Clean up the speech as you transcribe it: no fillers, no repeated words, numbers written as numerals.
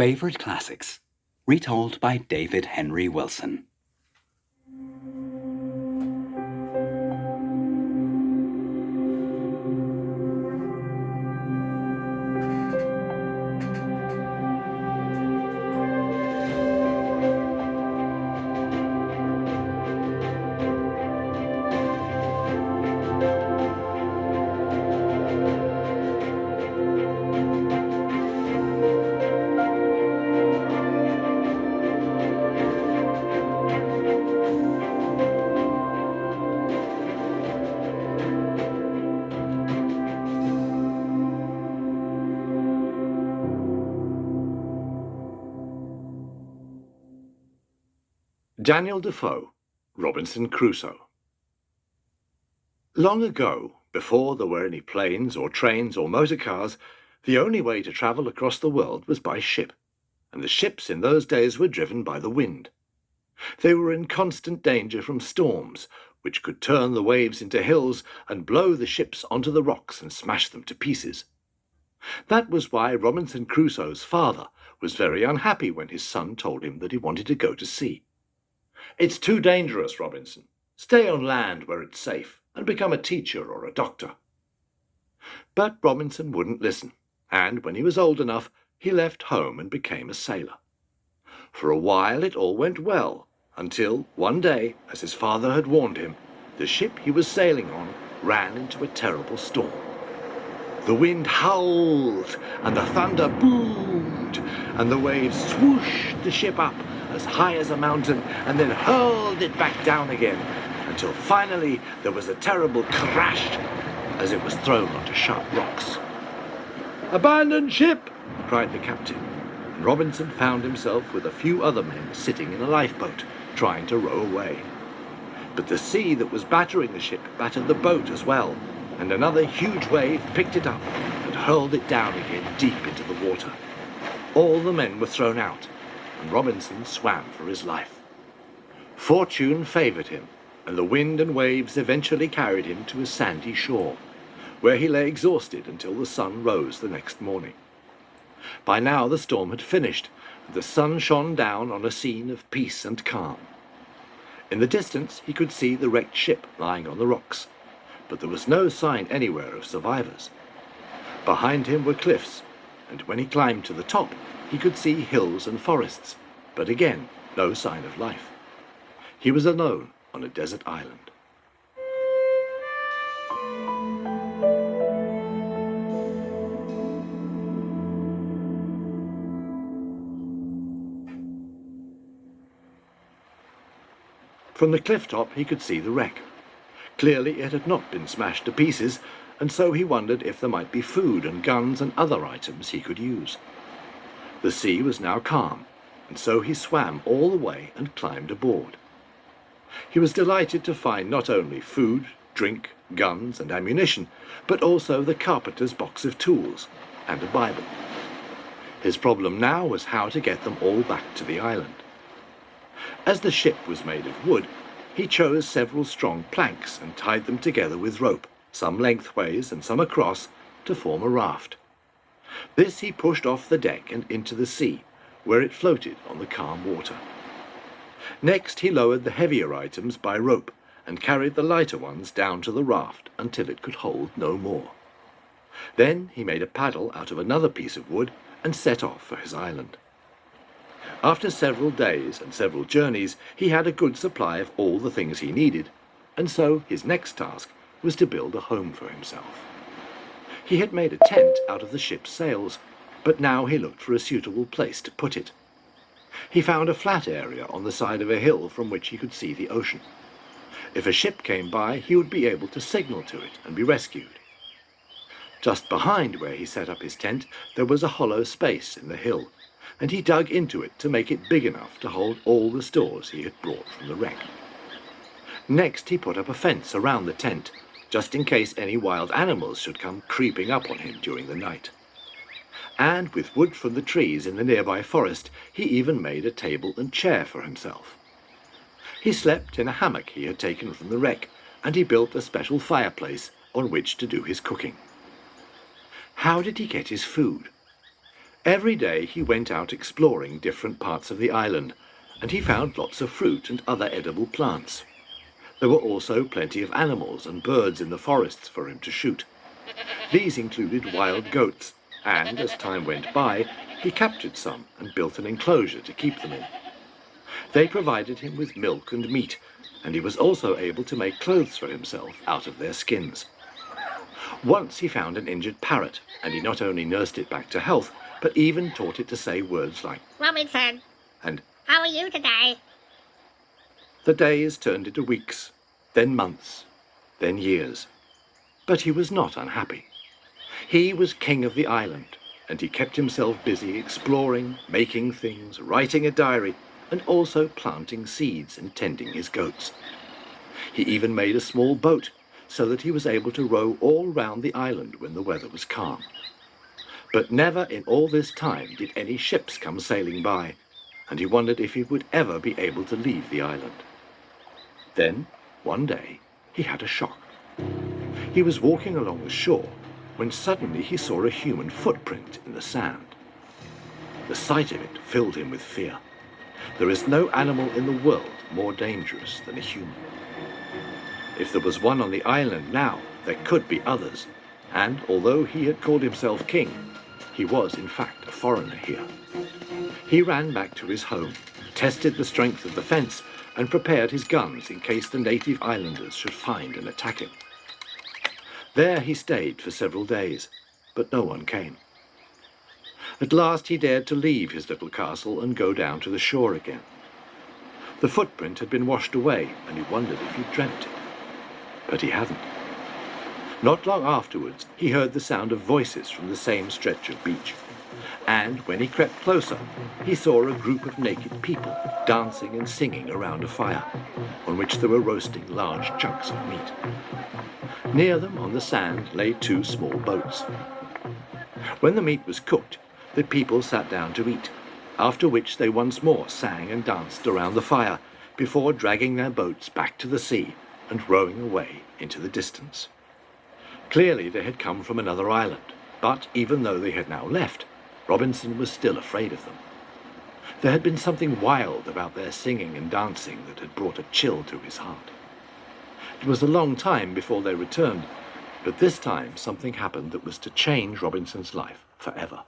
Favorite Classics, retold by David Henry Wilson. Daniel Defoe, Robinson Crusoe. Long ago, before there were any planes or trains or motor cars, the only way to travel across the world was by ship, and the ships in those days were driven by the wind. They were in constant danger from storms, which could turn the waves into hills and blow the ships onto the rocks and smash them to pieces. That was why Robinson Crusoe's father was very unhappy when his son told him that he wanted to go to sea. "It's too dangerous, Robinson. Stay on land where it's safe and become a teacher or a doctor." But Robinson wouldn't listen, and when he was old enough, he left home and became a sailor. For a while it all went well, until one day, as his father had warned him, the ship he was sailing on ran into a terrible storm. The wind howled, and the thunder boomed, and the waves swooshed the ship up as high as a mountain and then hurled it back down again, until finally there was a terrible crash as it was thrown onto sharp rocks. "Abandon ship!" cried the captain, and Robinson found himself with a few other men sitting in a lifeboat, trying to row away. But the sea that was battering the ship battered the boat as well, and another huge wave picked it up and hurled it down again deep into the water. All the men were thrown out, and Robinson swam for his life. Fortune favoured him, and the wind and waves eventually carried him to a sandy shore, where he lay exhausted until the sun rose the next morning. By now the storm had finished, and the sun shone down on a scene of peace and calm. In the distance he could see the wrecked ship lying on the rocks, but there was no sign anywhere of survivors. Behind him were cliffs, and when he climbed to the top, he could see hills and forests, but again, no sign of life. He was alone on a desert island. From the cliff top he could see the wreck. Clearly it had not been smashed to pieces, and so he wondered if there might be food and guns and other items he could use. The sea was now calm, and so he swam all the way and climbed aboard. He was delighted to find not only food, drink, guns and ammunition, but also the carpenter's box of tools and a Bible. His problem now was how to get them all back to the island. As the ship was made of wood, he chose several strong planks and tied them together with rope, some lengthways and some across, to form a raft. This he pushed off the deck and into the sea, where it floated on the calm water. Next he lowered the heavier items by rope and carried the lighter ones down to the raft until it could hold no more. Then he made a paddle out of another piece of wood and set off for his island. After several days and several journeys, he had a good supply of all the things he needed, and so his next task was to build a home for himself. He had made a tent out of the ship's sails, but now he looked for a suitable place to put it. He found a flat area on the side of a hill from which he could see the ocean. If a ship came by, he would be able to signal to it and be rescued. Just behind where he set up his tent, there was a hollow space in the hill, and he dug into it to make it big enough to hold all the stores he had brought from the wreck. Next he put up a fence around the tent, just in case any wild animals should come creeping up on him during the night. And with wood from the trees in the nearby forest, he even made a table and chair for himself. He slept in a hammock he had taken from the wreck, and he built a special fireplace on which to do his cooking. How did he get his food? Every day he went out exploring different parts of the island, and he found lots of fruit and other edible plants. There were also plenty of animals and birds in the forests for him to shoot. These included wild goats, and as time went by, he captured some and built an enclosure to keep them in. They provided him with milk and meat, and he was also able to make clothes for himself out of their skins. Once he found an injured parrot, and he not only nursed it back to health, but even taught it to say words like Robinson, and how are you today? the days turned into weeks, then months, then years. But he was not unhappy. He was king of the island, and he kept himself busy exploring, making things, writing a diary, and also planting seeds and tending his goats. He even made a small boat so that he was able to row all round the island when the weather was calm. But never in all this time did any ships come sailing by, and he wondered if he would ever be able to leave the island. Then, one day, he had a shock. He was walking along the shore when suddenly he saw a human footprint in the sand. The sight of it filled him with fear. There is no animal in the world more dangerous than a human. If there was one on the island now, there could be others, and although he had called himself king, he was in fact a foreigner here. He ran back to his home, tested the strength of the fence, and prepared his guns in case the native islanders should find and attack him. There he stayed for several days, but no one came. At last he dared to leave his little castle and go down to the shore again. The footprint had been washed away, and he wondered if he'd dreamt it. But he hadn't. Not long afterwards, he heard the sound of voices from the same stretch of beach. And when he crept closer, he saw a group of naked people dancing and singing around a fire, on which they were roasting large chunks of meat. Near them on the sand lay two small boats. When the meat was cooked, the people sat down to eat, after which they once more sang and danced around the fire, before dragging their boats back to the sea and rowing away into the distance. Clearly they had come from another island, but even though they had now left, Robinson was still afraid of them. There had been something wild about their singing and dancing that had brought a chill to his heart. It was a long time before they returned, but this time something happened that was to change Robinson's life forever.